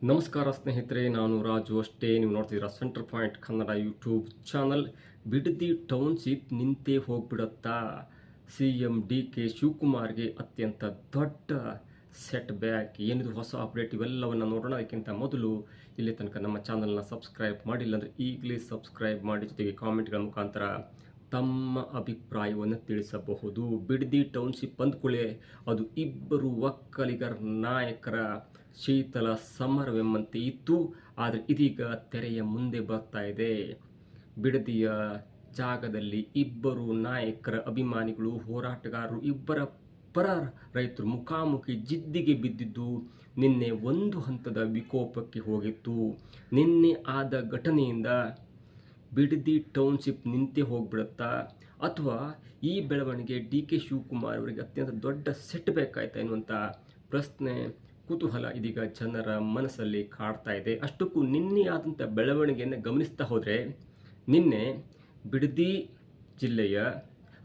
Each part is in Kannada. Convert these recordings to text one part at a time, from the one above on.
ನಮಸ್ಕಾರ ಸ್ನೇಹಿತರೆ, ನಾನು ರಾಜು ಅಷ್ಟೇ. ನೀವು ನೋಡ್ತಿದ್ದೀರಾ center point Kannada YouTube channel. Bidadi township ನಿಂತೇ ಹೋಗ್ಬಿಡುತ್ತಾ? CM DK ಶಿವಕುಮಾರ್ಗೆ ಅತ್ಯಂತ ದೊಡ್ಡ ಸೆಟ್ ಬ್ಯಾಕ್. ಏನಿದು ಹೊಸ ಅಪ್ಡೇಟ್, ಇವೆಲ್ಲವನ್ನು ನೋಡೋಣ. ಅದಕ್ಕಿಂತ ಮೊದಲು ಇಲ್ಲಿ ತನಕ ನಮ್ಮ ಚಾನಲ್ನ ಸಬ್ಸ್ಕ್ರೈಬ್ ಮಾಡಿಲ್ಲ ಅಂದರೆ ಈಗಲೇ ಸಬ್ಸ್ಕ್ರೈಬ್ ಮಾಡಿ, ಜೊತೆಗೆ ಕಾಮೆಂಟ್ಗಳ ಮುಖಾಂತರ ತಮ್ಮ ಅಭಿಪ್ರಾಯವನ್ನು ತಿಳಿಸಬಹುದು. ಬಿಡದಿ ಟೌನ್ಶಿಪ್ ಅಂದ್ಕೊಳ್ಳೆ ಅದು ಇಬ್ಬರು ಒಕ್ಕಲಿಗರ ನಾಯಕರ ಶೀತಲ ಸಮರವೆಂಬಂತೆ ಇತ್ತು. ಆದರೆ ಇದೀಗ ತೆರೆಯ ಮುಂದೆ ಬರ್ತಾ ಇದೆ. ಬಿಡದಿಯ ಜಾಗದಲ್ಲಿ ಇಬ್ಬರು ನಾಯಕರ ಅಭಿಮಾನಿಗಳು, ಹೋರಾಟಗಾರರು, ಇಬ್ಬರ ಪರ ರೈತರು ಮುಖಾಮುಖಿ ಜಿದ್ದಿಗೆ ಬಿದ್ದಿದ್ದು ನಿನ್ನೆ ಒಂದು ಹಂತದ ವಿಕೋಪಕ್ಕೆ ಹೋಗಿತ್ತು. ನಿನ್ನೆ ಆದ ಘಟನೆಯಿಂದ ಬಿಡದಿ ಟೌನ್ಶಿಪ್ ನಿಂತೇ ಹೋಗ್ಬಿಡುತ್ತಾ, ಅಥವಾ ಈ ಬೆಳವಣಿಗೆ DK ಶಿವಕುಮಾರ್ ಅವರಿಗೆ ಅತ್ಯಂತ ದೊಡ್ಡ ಸೆಟ್ ಬೇಕಾಯ್ತಾ ಎನ್ನುವಂಥ ಪ್ರಶ್ನೆ, ಕುತೂಹಲ ಇದೀಗ ಜನರ ಮನಸ್ಸಲ್ಲಿ ಕಾಡ್ತಾ ಇದೆ. ಅಷ್ಟಕ್ಕೂ ನಿನ್ನೆ ಆದಂಥ ಬೆಳವಣಿಗೆಯನ್ನು ಗಮನಿಸ್ತಾ ಹೋದರೆ, ನಿನ್ನೆ ಬಿಡದಿ ಜಿಲ್ಲೆಯ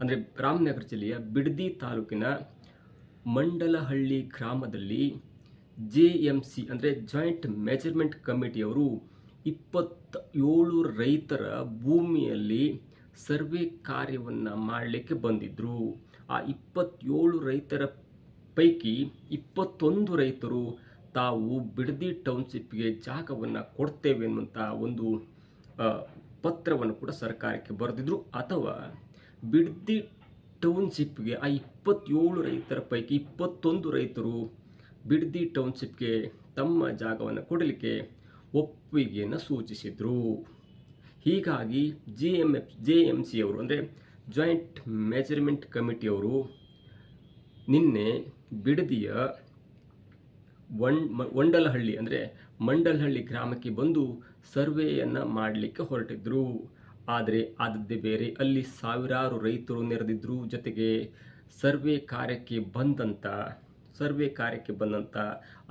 ಅಂದರೆ ರಾಮನಗರ ಜಿಲ್ಲೆಯ ಬಿಡದಿ ತಾಲೂಕಿನ ಮಂಡಲಹಳ್ಳಿ ಗ್ರಾಮದಲ್ಲಿ JMC ಅಂದರೆ ಜಾಯಿಂಟ್ ಮೆಜರ್ಮೆಂಟ್ ಕಮಿಟಿಯವರು 27 ರೈತರ ಭೂಮಿಯಲ್ಲಿ ಸರ್ವೆ ಕಾರ್ಯವನ್ನು ಮಾಡಲಿಕ್ಕೆ ಬಂದಿದ್ದರು. ಆ 27 ರೈತರ ಪೈಕಿ 21 ರೈತರು ತಾವು ಬಿಡದಿ ಟೌನ್ಶಿಪ್ಗೆ ಜಾಗವನ್ನು ಕೊಡ್ತೇವೆ ಎನ್ನುವಂಥ ಒಂದು ಪತ್ರವನ್ನು ಕೂಡ ಸರ್ಕಾರಕ್ಕೆ ಬರೆದಿದ್ರು. ಅಥವಾ ಬಿಡದಿ ಟೌನ್ಶಿಪ್ಗೆ ಆ 27 ರೈತರ ಪೈಕಿ 21 ರೈತರು ಬಿಡದಿ ಟೌನ್ಶಿಪ್ಗೆ ತಮ್ಮ ಜಾಗವನ್ನು ಕೊಡಲಿಕ್ಕೆ ಒಪ್ಪಿಗೆಯನ್ನು ಸೂಚಿಸಿದರು. ಹೀಗಾಗಿ JMC ಅವರು ಅಂದರೆ ಜಾಯಿಂಟ್ ಮೆಜರ್ಮೆಂಟ್ ಕಮಿಟಿಯವರು ನಿನ್ನೆ ಬಿಡದಿಯ ವಂಡಲಹಳ್ಳಿ ಅಂದರೆ ಮಂಡಲಹಳ್ಳಿ ಗ್ರಾಮಕ್ಕೆ ಬಂದು ಸರ್ವೆಯನ್ನು ಮಾಡಲಿಕ್ಕೆ ಹೊರಟಿದ್ರು. ಆದರೆ ಆದದ್ದೇ ಬೇರೆ, ಅಲ್ಲಿ ಸಾವಿರಾರು ರೈತರು ನೆರೆದಿದ್ದರು. ಜೊತೆಗೆ ಸರ್ವೆ ಕಾರ್ಯಕ್ಕೆ ಬಂದಂಥ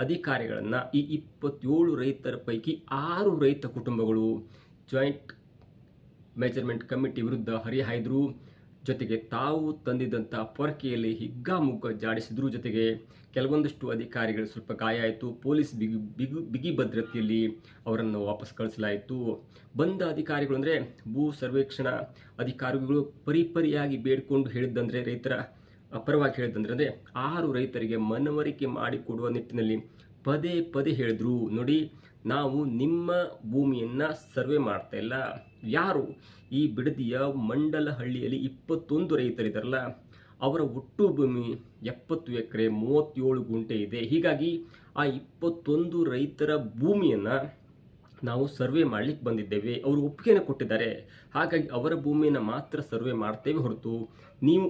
ಅಧಿಕಾರಿಗಳನ್ನು ಈ 27 ರೈತರ ಪೈಕಿ 6 ರೈತ ಕುಟುಂಬಗಳು ಜಾಯಿಂಟ್ ಮೆಜರ್ಮೆಂಟ್ ಕಮಿಟಿ ವಿರುದ್ಧ ಹರಿಹಾಯ್ದರು. ಜೊತೆಗೆ ತಾವು ತಂದಿದ್ದಂಥ ಪೊರಕೆಯಲ್ಲಿ ಹಿಗ್ಗಾಮುಗ್ಗ ಜಾಡಿಸಿದ್ರು. ಜೊತೆಗೆ ಕೆಲವೊಂದಷ್ಟು ಅಧಿಕಾರಿಗಳು ಸ್ವಲ್ಪ ಗಾಯ ಆಯಿತು. ಪೊಲೀಸ್ ಬಿಗಿ ಭದ್ರತೆಯಲ್ಲಿ ಅವರನ್ನು ವಾಪಸ್ ಕಳಿಸಲಾಯಿತು. ಬಂದ ಅಧಿಕಾರಿಗಳು ಅಂದರೆ ಭೂ ಸರ್ವೇಕ್ಷಣಾ ಅಧಿಕಾರಿಗಳು ಪರಿಯಾಗಿ ಬೇಡಿಕೊಂಡು ಹೇಳಿದ್ದಂದರೆ, ರೈತರ ಪರವಾಗಿ ಹೇಳಿದಂದ್ರೆ ಅಂದರೆ 6 ರೈತರಿಗೆ ಮನವರಿಕೆ ಮಾಡಿಕೊಡುವ ನಿಟ್ಟಿನಲ್ಲಿ ಪದೇ ಹೇಳಿದ್ರು, ನೋಡಿ ನಾವು ನಿಮ್ಮ ಭೂಮಿಯನ್ನು ಸರ್ವೆ ಮಾಡ್ತಾ ಇಲ್ಲ. ಯಾರು ಈ ಬಿಡದಿಯ ಮಂಡಲಹಳ್ಳಿಯಲ್ಲಿ 21 ರೈತರಿದ್ದಾರಲ್ಲ, ಅವರ ಒಟ್ಟು ಭೂಮಿ 70 ಎಕರೆ 37 ಗುಂಟೆ ಇದೆ. ಹೀಗಾಗಿ ಆ 21 ರೈತರ ಭೂಮಿಯನ್ನು ನಾವು ಸರ್ವೆ ಮಾಡಲಿಕ್ಕೆ ಬಂದಿದ್ದೇವೆ. ಅವರು ಒಪ್ಪಿಗೆಯನ್ನು ಕೊಟ್ಟಿದ್ದಾರೆ. ಹಾಗಾಗಿ ಅವರ ಭೂಮಿಯನ್ನು ಮಾತ್ರ ಸರ್ವೆ ಮಾಡ್ತೇವೆ ಹೊರತು ನೀವು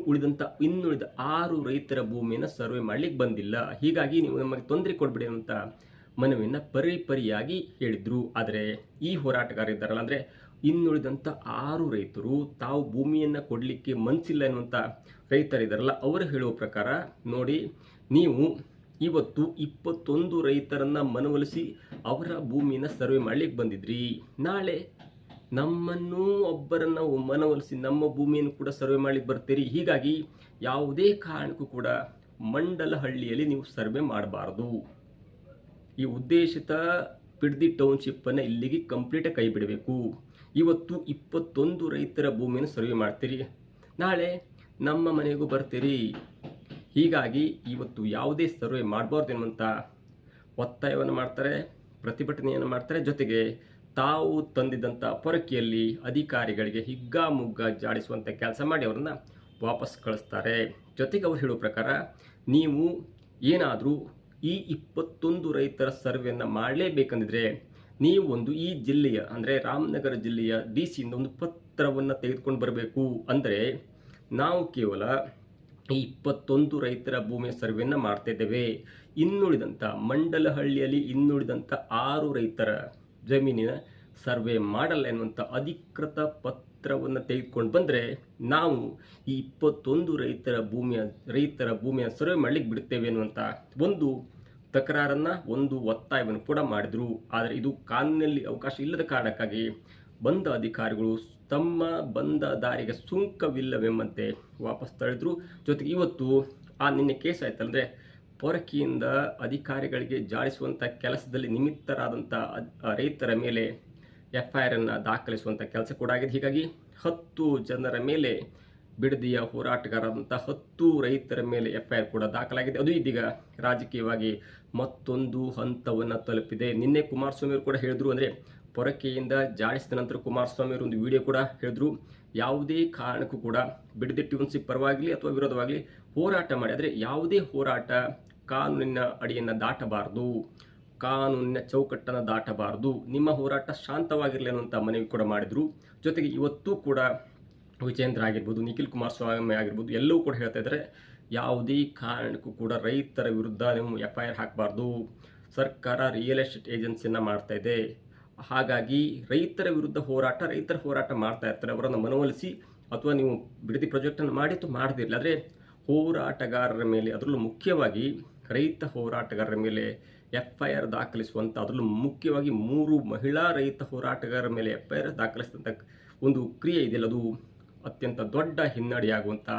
ಇನ್ನುಳಿದ 6 ರೈತರ ಭೂಮಿಯನ್ನು ಸರ್ವೆ ಮಾಡಲಿಕ್ಕೆ ಬಂದಿಲ್ಲ. ಹೀಗಾಗಿ ನೀವು ನಮಗೆ ತೊಂದರೆ ಕೊಡಬೇಡಿ ಅಂತ ಮನವಿಯನ್ನು ಪರಿಯಾಗಿ ಹೇಳಿದರು. ಆದರೆ ಈ ಹೋರಾಟಗಾರರಿದ್ದಾರಲ್ಲ, ಅಂದರೆ ಇನ್ನುಳಿದಂಥ 6 ರೈತರು ತಾವು ಭೂಮಿಯನ್ನು ಕೊಡಲಿಕ್ಕೆ ಮನಸ್ಸಿಲ್ಲ ಎನ್ನುವಂಥ ರೈತರಿದ್ದಾರಲ್ಲ, ಅವರು ಹೇಳುವ ಪ್ರಕಾರ, ನೋಡಿ ನೀವು ಇವತ್ತು 21 ರೈತರನ್ನು ಮನವೊಲಿಸಿ ಅವರ ಭೂಮಿಯನ್ನು ಸರ್ವೆ ಮಾಡಲಿಕ್ಕೆ ಬಂದಿದ್ರಿ. ನಾಳೆ ನಮ್ಮನ್ನು ಒಬ್ಬರನ್ನು ಮನವೊಲಿಸಿ ನಮ್ಮ ಭೂಮಿಯನ್ನು ಕೂಡ ಸರ್ವೆ ಮಾಡಲಿಕ್ಕೆ ಬರ್ತೀರಿ. ಹೀಗಾಗಿ ಯಾವುದೇ ಕಾರಣಕ್ಕೂ ಕೂಡ ಮಂಡಲಹಳ್ಳಿಯಲ್ಲಿ ನೀವು ಸರ್ವೆ ಮಾಡಬಾರ್ದು. ಈ ಉದ್ದೇಶಿತ ಬಿಡದಿ ಟೌನ್ಶಿಪ್ಪನ್ನು ಇಲ್ಲಿಗೆ ಕಂಪ್ಲೀಟಾಗಿ ಕೈ ಬಿಡಬೇಕು. ಇವತ್ತು 21 ರೈತರ ಭೂಮಿಯನ್ನು ಸರ್ವೆ ಮಾಡ್ತೀರಿ, ನಾಳೆ ನಮ್ಮ ಮನೆಗೂ ಬರ್ತೀರಿ. ಹೀಗಾಗಿ ಇವತ್ತು ಯಾವುದೇ ಸರ್ವೆ ಮಾಡಬಾರ್ದು ಎನ್ನುವಂಥ ಒತ್ತಾಯವನ್ನು ಮಾಡ್ತಾರೆ, ಪ್ರತಿಭಟನೆಯನ್ನು ಮಾಡ್ತಾರೆ. ಜೊತೆಗೆ ತಾವು ತಂದಿದ್ದಂಥ ಪೊರಕೆಯಲ್ಲಿ ಅಧಿಕಾರಿಗಳಿಗೆ ಹಿಗ್ಗಾಮುಗ್ಗ ಜಾಡಿಸುವಂಥ ಕೆಲಸ ಮಾಡಿ ಅವರನ್ನು ವಾಪಸ್ ಕಳಿಸ್ತಾರೆ. ಜೊತೆಗೆ ಅವರು ಹೇಳುವ ಪ್ರಕಾರ, ನೀವು ಏನಾದರೂ ಈ 21 ರೈತರ ಸರ್ವೆಯನ್ನು ಮಾಡಲೇಬೇಕಂದಿದ್ರೆ ನೀವು ಈ ಜಿಲ್ಲೆಯ ಅಂದರೆ ರಾಮನಗರ ಜಿಲ್ಲೆಯ DC ಒಂದು ಪತ್ರವನ್ನು ತೆಗೆದುಕೊಂಡು ಬರಬೇಕು. ಅಂದರೆ ನಾವು ಕೇವಲ ಈ 21 ರೈತರ ಭೂಮಿಯ ಸರ್ವೆಯನ್ನು ಮಾಡ್ತಾ ಇದ್ದೇವೆ, ಇನ್ನುಳಿದಂಥ ಮಂಡಲಹಳ್ಳಿಯಲ್ಲಿ ಇನ್ನುಳಿದಂಥ 6 ರೈತರ ಜಮೀನಿನ ಸರ್ವೆ ಮಾಡಲ್ಲ ಎನ್ನುವಂಥ ಅಧಿಕೃತ ಪತ್ರವನ್ನು ತೆಗೆದುಕೊಂಡು ಬಂದರೆ ನಾವು ಈ 21 ರೈತರ ಭೂಮಿಯ ಸರ್ವೆ ಮಾಡಲಿಕ್ಕೆ ಬಿಡುತ್ತೇವೆ ಎನ್ನುವಂಥ ಒಂದು ತಕರಾರನ್ನು, ಒಂದು ಒತ್ತಾಯವನ್ನು ಕೂಡ ಮಾಡಿದರು. ಆದರೆ ಇದು ಕಾನೂನಿನಲ್ಲಿ ಅವಕಾಶ ಇಲ್ಲದ ಕಾರಣಕ್ಕಾಗಿ ಬಂದ ಅಧಿಕಾರಿಗಳು ತಮ್ಮ ಬಂದ ದಾರಿಗೆ ಸುಂಕವಿಲ್ಲವೆಂಬಂತೆ ವಾಪಸ್ ತಳೆದರು. ಜೊತೆಗೆ ಇವತ್ತು ನಿನ್ನೆ ಕೇಸ್ ಆಯ್ತಂದರೆ ಪೊರಕೆಯಿಂದ ಅಧಿಕಾರಿಗಳಿಗೆ ಜಾಡಿಸುವಂಥ ಕೆಲಸದಲ್ಲಿ ನಿಮಿತ್ತರಾದಂಥ ರೈತರ ಮೇಲೆ FIR ಅನ್ನು ದಾಖಲಿಸುವಂಥ ಕೆಲಸ ಕೂಡ ಆಗಿದೆ. ಹೀಗಾಗಿ 10 ಜನರ ಮೇಲೆ ಬಿಡದಿಯ ಹೋರಾಟಗಾರರಾದಂಥ 10 ರೈತರ ಮೇಲೆ FIR ಕೂಡ ದಾಖಲಾಗಿದೆ. ಅದು ಇದೀಗ ರಾಜಕೀಯವಾಗಿ ಮತ್ತೊಂದು ಹಂತವನ್ನು ತಲುಪಿದೆ. ನಿನ್ನೆ ಕುಮಾರಸ್ವಾಮಿ ಅವರು ಕೂಡ ಹೇಳಿದ್ರು, ಅಂದರೆ ಪೊರಕೆಯಿಂದ ಜಾಡಿಸಿದ ನಂತರ ಕುಮಾರಸ್ವಾಮಿ ಅವರು ಒಂದು ವಿಡಿಯೋ ಕೂಡ ಹೇಳಿದ್ರು, ಯಾವುದೇ ಕಾರಣಕ್ಕೂ ಕೂಡ ಬಿಡದಿ ಟೌನ್ಶಿಪ್ ಪರವಾಗಲಿ ಅಥವಾ ವಿರೋಧವಾಗಲಿ ಹೋರಾಟ ಮಾಡಿ, ಆದರೆ ಯಾವುದೇ ಹೋರಾಟ ಕಾನೂನಿನ ಅಡಿಯನ್ನು ದಾಟಬಾರದು, ಕಾನೂನಿನ ಚೌಕಟ್ಟನ್ನು ದಾಟಬಾರದು, ನಿಮ್ಮ ಹೋರಾಟ ಶಾಂತವಾಗಿರಲಿ ಅನ್ನುವಂಥ ಮನವಿ ಕೂಡ ಮಾಡಿದರು. ಜೊತೆಗೆ ಇವತ್ತು ಕೂಡ ವಿಜೇಂದ್ರ ಆಗಿರ್ಬೋದು, ನಿಖಿಲ್ ಕುಮಾರಸ್ವಾಮಿ ಆಗಿರ್ಬೋದು, ಎಲ್ಲವೂ ಕೂಡ ಹೇಳ್ತಾ ಇದ್ದಾರೆ, ಯಾವುದೇ ಕಾರಣಕ್ಕೂ ಕೂಡ ರೈತರ ವಿರುದ್ಧ ನೀವು FIR ಹಾಕಬಾರ್ದು, ಸರ್ಕಾರ ರಿಯಲ್ ಎಸ್ಟೇಟ್ ಏಜೆನ್ಸಿಯನ್ನು ಮಾಡ್ತಾ ಇದೆ, ಹಾಗಾಗಿ ರೈತರ ವಿರುದ್ಧ ರೈತರ ಹೋರಾಟ ಮಾಡ್ತಾ ಇರ್ತಾರೆ, ಅವರನ್ನು ಮನವೊಲಿಸಿ ಅಥವಾ ನೀವು ಬಿಡದಿ ಪ್ರಾಜೆಕ್ಟನ್ನು ಮಾಡಿ ಅಥವಾ ಮಾಡದಿರಲಿ, ಆದರೆ ಹೋರಾಟಗಾರರ ಮೇಲೆ, ಅದರಲ್ಲೂ ಮುಖ್ಯವಾಗಿ ರೈತ ಹೋರಾಟಗಾರರ ಮೇಲೆ FIR ದಾಖಲಿಸುವಂಥ, ಅದರಲ್ಲೂ ಮುಖ್ಯವಾಗಿ 3 ಮಹಿಳಾ ರೈತ ಹೋರಾಟಗಾರರ ಮೇಲೆ FIR ದಾಖಲಿಸಿದಂಥ ಒಂದು ಕ್ರಿಯೆ ಇದೆಯಲ್ಲ, ಅದು ಅತ್ಯಂತ ದೊಡ್ಡ ಹಿನ್ನಡೆಯಾಗುವಂಥ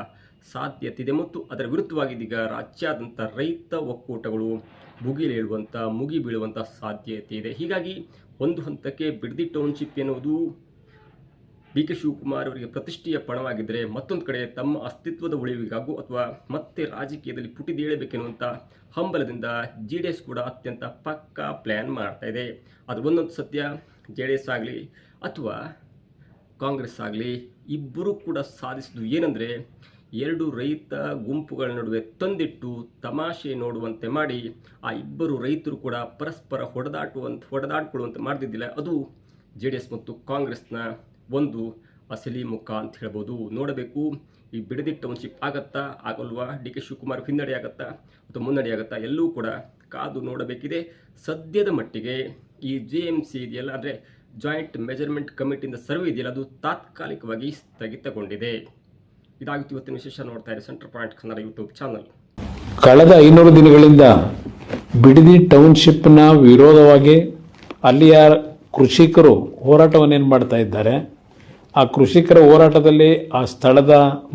ಸಾಧ್ಯತೆ ಇದೆ. ಮತ್ತು ಅದರ ವಿರುದ್ಧವಾಗಿ ಇದೀಗ ರಾಜ್ಯಾದ್ಯಂತ ರೈತ ಒಕ್ಕೂಟಗಳು ಮುಗಿ ಬೀಳುವಂಥ ಸಾಧ್ಯತೆ ಇದೆ. ಹೀಗಾಗಿ ಒಂದು ಹಂತಕ್ಕೆ ಬಿಡದಿ ಟೌನ್ಶಿಪ್ ಎನ್ನುವುದು DK ಶಿವಕುಮಾರ್ ಅವರಿಗೆ ಪ್ರತಿಷ್ಠೆಯ ಪಣವಾಗಿದ್ದರೆ, ಮತ್ತೊಂದು ಕಡೆ ತಮ್ಮ ಅಸ್ತಿತ್ವದ ಉಳಿವಿಗಾಗೂ ಅಥವಾ ಮತ್ತೆ ರಾಜಕೀಯದಲ್ಲಿ ಪುಟಿದೇಳಬೇಕೆನ್ನುವಂಥ ಹಂಬಲದಿಂದ JDS ಕೂಡ ಅತ್ಯಂತ ಪಕ್ಕಾ ಪ್ಲ್ಯಾನ್ ಮಾಡ್ತಾ ಇದೆ. ಅದು ಒಂದೊಂದು ಸತ್ಯ JDS ಆಗಲಿ ಅಥವಾ ಕಾಂಗ್ರೆಸ್ ಆಗಲಿ ಇಬ್ಬರೂ ಕೂಡ ಸಾಧಿಸಿದ್ದು ಏನಂದರೆ, 2 ರೈತ ಗುಂಪುಗಳ ನಡುವೆ ತಂದಿಟ್ಟು ತಮಾಷೆ ನೋಡುವಂತೆ ಮಾಡಿ ಆ ಇಬ್ಬರು ರೈತರು ಕೂಡ ಪರಸ್ಪರ ಹೊಡೆದಾಡ್ಕೊಳ್ಳುವಂತೆ ಮಾಡ್ತಿದ್ದಿಲ್ಲ. ಅದು JDS ಮತ್ತು ಕಾಂಗ್ರೆಸ್ನ ಒಂದು ಅಸಲಿ ಮುಖ ಅಂತ ಹೇಳ್ಬೋದು. ನೋಡಬೇಕು, ಈ ಬಿಡದಿ ಟೌನ್ಶಿಪ್ ಆಗತ್ತಾ ಆಗಲ್ವಾ, DK ಶಿವಕುಮಾರ್ ಹಿನ್ನಡೆ ಆಗತ್ತಾ ಅಥವಾ ಮುನ್ನಡೆ ಆಗತ್ತಾ, ಎಲ್ಲವೂ ಕೂಡ ಕಾದು ನೋಡಬೇಕಿದೆ. ಸದ್ಯದ ಮಟ್ಟಿಗೆ ಈ JMC ಇದೆಯಲ್ಲ, ಅಂದರೆ ಜಾಯಿಂಟ್ ಮೆಜರ್ಮೆಂಟ್ ಕಮಿಟಿಯಿಂದ ಸರ್ವೆ ಇದೆಯಲ್ಲ, ಅದು ತಾತ್ಕಾಲಿಕವಾಗಿ ಸ್ಥಗಿತಗೊಂಡಿದೆ. ಇದಾಗಿತ್ತು ಇವತ್ತಿನ ವಿಶೇಷ. ನೋಡ್ತಾ ಇರಿ centre point Kannada YouTube channel. ಕಳೆದ 500 ದಿನಗಳಿಂದ ಬಿಡದಿ ಟೌನ್ಶಿಪ್ನ ವಿರೋಧವಾಗಿ ಅಲ್ಲಿಯ ಕೃಷಿಕರು ಹೋರಾಟವನ್ನೇನು ಮಾಡ್ತಾ ಇದ್ದಾರೆ, ಆ ಕೃಷಿಕರ ಹೋರಾಟದಲ್ಲಿ ಆ ಸ್ಥಳದ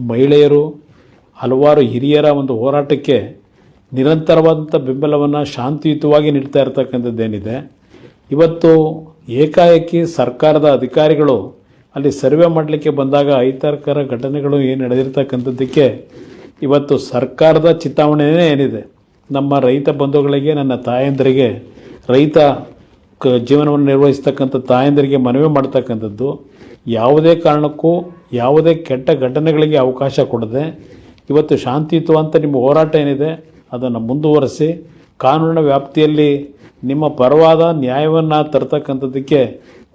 ಮಹಿಳೆಯರು, ಹಲವಾರು ಹಿರಿಯರ ಒಂದು ಹೋರಾಟಕ್ಕೆ ನಿರಂತರವಾದಂಥ ಬೆಂಬಲವನ್ನು ಶಾಂತಿಯುತವಾಗಿ ನೀಡ್ತಾ ಇರತಕ್ಕಂಥದ್ದೇನಿದೆ, ಇವತ್ತು ಏಕಾಏಕಿ ಸರ್ಕಾರದ ಅಧಿಕಾರಿಗಳು ಅಲ್ಲಿ ಸರ್ವೆ ಮಾಡಲಿಕ್ಕೆ ಬಂದಾಗ ಅಹಿತಕರ ಘಟನೆಗಳು ಏನು ನಡೆದಿರ್ತಕ್ಕಂಥದ್ದಕ್ಕೆ ಇವತ್ತು ಸರ್ಕಾರದ ಚಿಂತಾವಣೆಯೇ ಏನಿದೆ, ನಮ್ಮ ರೈತ ಬಂಧುಗಳಿಗೆ, ನನ್ನ ತಾಯಂದರಿಗೆ, ರೈತ ಜೀವನವನ್ನು ನಿರ್ವಹಿಸ್ತಕ್ಕಂಥ ತಾಯಂದರಿಗೆ ಮನವಿ ಮಾಡ್ತಕ್ಕಂಥದ್ದು, ಯಾವುದೇ ಕಾರಣಕ್ಕೂ ಯಾವುದೇ ಕೆಟ್ಟ ಘಟನೆಗಳಿಗೆ ಅವಕಾಶ ಕೊಡದೆ ಇವತ್ತು ಶಾಂತಿಯುತವಂತ ನಿಮ್ಮ ಹೋರಾಟ ಏನಿದೆ ಅದನ್ನು ಮುಂದುವರಿಸಿ ಕಾನೂನಿನ ವ್ಯಾಪ್ತಿಯಲ್ಲಿ ನಿಮ್ಮ ಪರವಾದ ನ್ಯಾಯವನ್ನು ತರ್ತಕ್ಕಂಥದ್ದಕ್ಕೆ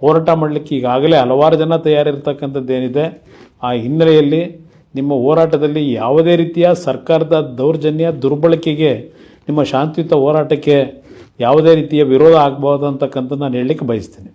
ಹೋರಾಟ ಮಾಡಲಿಕ್ಕೆ ಈಗಾಗಲೇ ಹಲವಾರು ಜನ ತಯಾರಿರ್ತಕ್ಕಂಥದ್ದೇನಿದೆ. ಆ ಹಿನ್ನೆಲೆಯಲ್ಲಿ ನಿಮ್ಮ ಹೋರಾಟದಲ್ಲಿ ಯಾವುದೇ ರೀತಿಯ ಸರ್ಕಾರದ ದೌರ್ಜನ್ಯ ದುರ್ಬಳಕೆಗೆ, ನಿಮ್ಮ ಶಾಂತಿಯುತ ಹೋರಾಟಕ್ಕೆ ಯಾವುದೇ ರೀತಿಯ ವಿರೋಧ ಆಗಬಹುದು ಅಂತಕ್ಕಂಥದ್ದು ನಾನು ಹೇಳಲಿಕ್ಕೆ ಬಯಸ್ತೀನಿ.